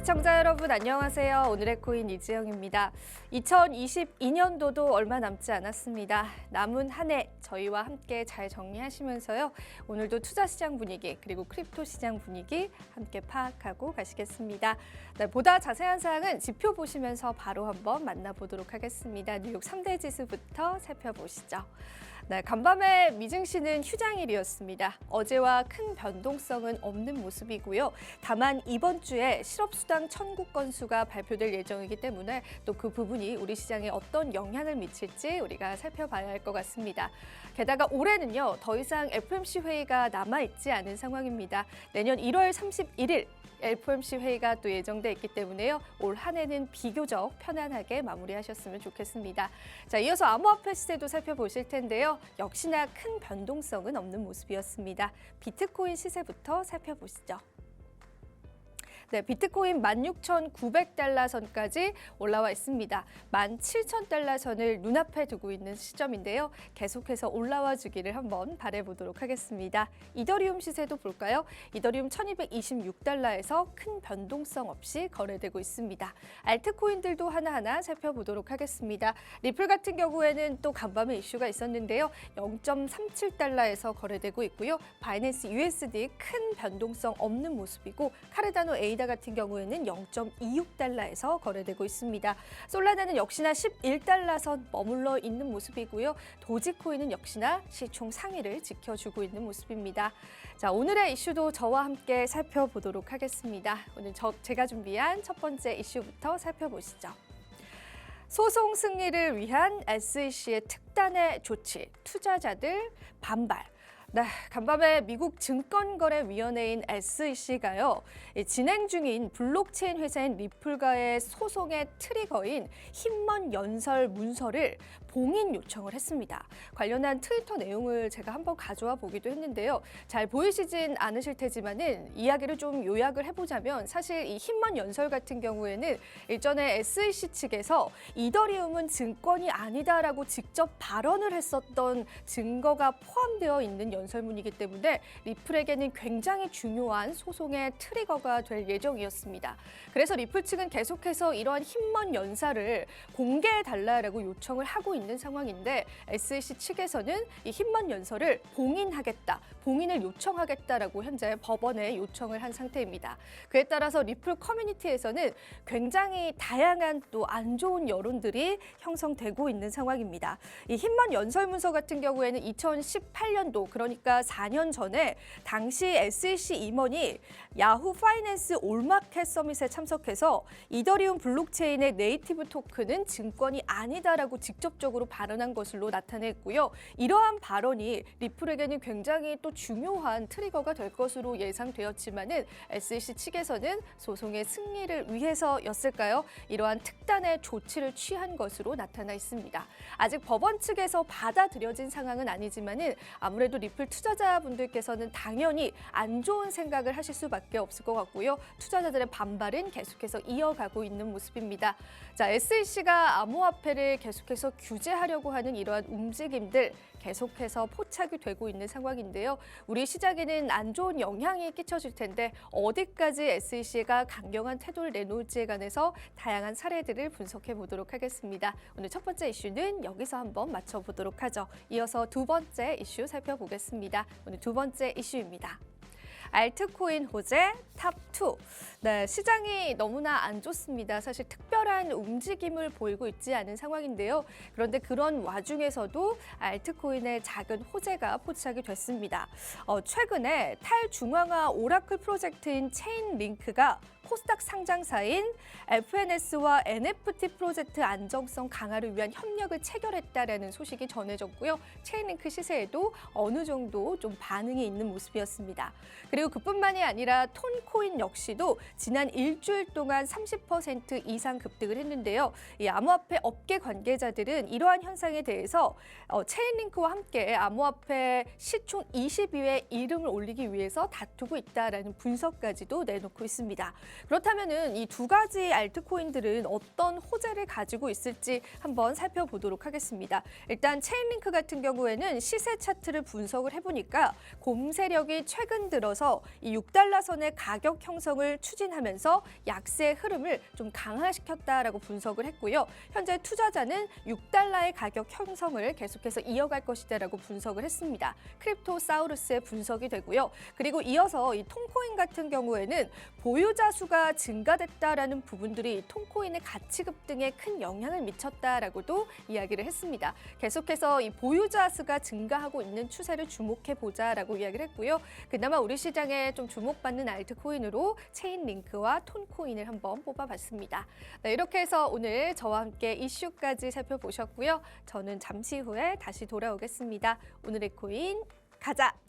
시청자 여러분 안녕하세요. 오늘의 코인 이지영입니다. 2022년도도 얼마 남지 않았습니다. 남은 한 해 저희와 함께 잘 정리하시면서요. 오늘도 투자 시장 분위기 그리고 크립토 시장 분위기 함께 파악하고 가시겠습니다. 네, 보다 자세한 사항은 지표 보시면서 바로 한번 만나보도록 하겠습니다. 뉴욕 3대 지수부터 살펴보시죠. 네, 간밤에 미증시는 휴장일이었습니다. 어제와 큰 변동성은 없는 모습이고요. 다만 이번 주에 실업수당 청구 건수가 발표될 예정이기 때문에 또 그 부분이 우리 시장에 어떤 영향을 미칠지 우리가 살펴봐야 할 것 같습니다. 게다가 올해는요, 더 이상 FOMC 회의가 남아있지 않은 상황입니다. 내년 1월 31일 FOMC 회의가 또 예정돼 있기 때문에요. 올 한 해는 비교적 편안하게 마무리하셨으면 좋겠습니다. 자, 이어서 암호화폐 시세도 살펴보실 텐데요. 역시나 큰 변동성은 없는 모습이었습니다. 비트코인 시세부터 살펴보시죠. 네, 비트코인 16,900달러 선까지 올라와 있습니다. 17,000달러 선을 눈앞에 두고 있는 시점인데요. 계속해서 올라와 주기를 한번 바라보도록 하겠습니다. 이더리움 시세도 볼까요? 이더리움 1,226달러에서 큰 변동성 없이 거래되고 있습니다. 알트코인들도 하나하나 살펴보도록 하겠습니다. 리플 같은 경우에는 또 간밤에 이슈가 있었는데요. 0.37달러에서 거래되고 있고요. 바이낸스 USD 큰 변동성 없는 모습이고 카르다노 에이다 같은 경우에는 0.26달러에서 거래되고 있습니다. 솔라나는 역시나 11달러 선 머물러 있는 모습이고요. 도지코인은 역시나 시총 상위를 지켜주고 있는 모습입니다. 자, 오늘의 이슈도 저와 함께 살펴보도록 하겠습니다. 오늘 제가 준비한 첫 번째 이슈부터 살펴보시죠. 소송 승리를 위한 SEC의 특단의 조치, 투자자들 반발. 네, 간밤에 미국 증권거래위원회인 SEC가요. 진행 중인 블록체인 회사인 리플과의 소송의 트리거인 힘먼 연설 문서를 봉인 요청을 했습니다. 관련한 트위터 내용을 제가 한번 가져와 보기도 했는데요. 잘 보이시진 않으실 테지만은 이야기를 좀 요약을 해보자면 사실 이 힘먼 연설 같은 경우에는 일전에 SEC 측에서 이더리움은 증권이 아니다라고 직접 발언을 했었던 증거가 포함되어 있는 연설문이기 때문에 리플에게는 굉장히 중요한 소송의 트리거가 될 예정이었습니다. 그래서 리플 측은 계속해서 이러한 힘먼 연사를 공개해달라고 요청을 하고 있는 상황인데 SEC 측에서는 이 힘먼 연설을 봉인하겠다, 봉인을 요청하겠다라고 현재 법원에 요청을 한 상태입니다. 그에 따라서 리플 커뮤니티에서는 굉장히 다양한 또 안 좋은 여론들이 형성되고 있는 상황입니다. 이 힘먼 연설 문서 같은 경우에는 2018년도 그러니까 4년 전에 당시 SEC 임원이 야후 파이낸스 올마켓 서밋에 참석해서 이더리움 블록체인의 네이티브 토큰은 증권이 아니다라고 직접적으로 발언한 것으로 나타냈고요. 이러한 발언이 리플에게는 굉장히 또 중요한 트리거가 될 것으로 예상되었지만은 SEC 측에서는 소송의 승리를 위해서였을까요? 이러한 특단의 조치를 취한 것으로 나타나 있습니다. 아직 법원 측에서 받아들여진 상황은 아니지만은 아무래도 리플 투자자분들께서는 당연히 안 좋은 생각을 하실 수밖에 없을 것 같고요. 투자자들의 반발은 계속해서 이어가고 있는 모습입니다. 자, SEC가 암호화폐를 계속해서 규제하려고 하는 이러한 움직임들 계속해서 포착이 되고 있는 상황인데요. 우리 시장에는 안 좋은 영향이 끼쳐질 텐데 어디까지 SEC가 강경한 태도를 내놓을지에 관해서 다양한 사례들을 분석해 보도록 하겠습니다. 오늘 첫 번째 이슈는 여기서 한번 맞춰보도록 하죠. 이어서 두 번째 이슈 살펴보겠습니다. 오늘 두 번째 이슈입니다. 알트코인 호재 탑2. 네, 시장이 너무나 안 좋습니다. 사실 특별한 움직임을 보이고 있지 않은 상황인데요. 그런데 그런 와중에서도 알트코인의 작은 호재가 포착이 됐습니다. 최근에 탈중앙화 오라클 프로젝트인 체인링크가 코스닥 상장사인 FNS와 NFT 프로젝트 안정성 강화를 위한 협력을 체결했다라는 소식이 전해졌고요. 체인링크 시세에도 어느 정도 좀 반응이 있는 모습이었습니다. 그리고 그뿐만이 아니라 톤코인 역시도 지난 일주일 동안 30% 이상 급등을 했는데요. 이 암호화폐 업계 관계자들은 이러한 현상에 대해서 체인링크와 함께 암호화폐 시총 20위에 이름을 올리기 위해서 다투고 있다라는 분석까지도 내놓고 있습니다. 그렇다면은 이 두 가지 알트코인들은 어떤 호재를 가지고 있을지 한번 살펴보도록 하겠습니다. 일단 체인링크 같은 경우에는 시세 차트를 분석을 해보니까 곰 세력이 최근 들어서 이 6달러 선의 가격 형성을 추진하면서 약세 흐름을 좀 강화시켰다라고 분석을 했고요. 현재 투자자는 6달러의 가격 형성을 계속해서 이어갈 것이다라고 분석을 했습니다. 크립토사우루스의 분석이 되고요. 그리고 이어서 이 톰코인 같은 경우에는 보유자 수가 증가됐다라는 부분들이 톰코인의 가치 급등에 큰 영향을 미쳤다라고도 이야기를 했습니다. 계속해서 이 보유자 수가 증가하고 있는 추세를 주목해 보자라고 이야기를 했고요. 그나마 우리 시장에 좀 주목받는 알트코인으로 체인링크와 톤코인을 한번 뽑아봤습니다. 네, 이렇게 해서 오늘 저와 함께 이슈까지 살펴보셨고요. 저는 잠시 후에 다시 돌아오겠습니다. 오늘의 코인 가자!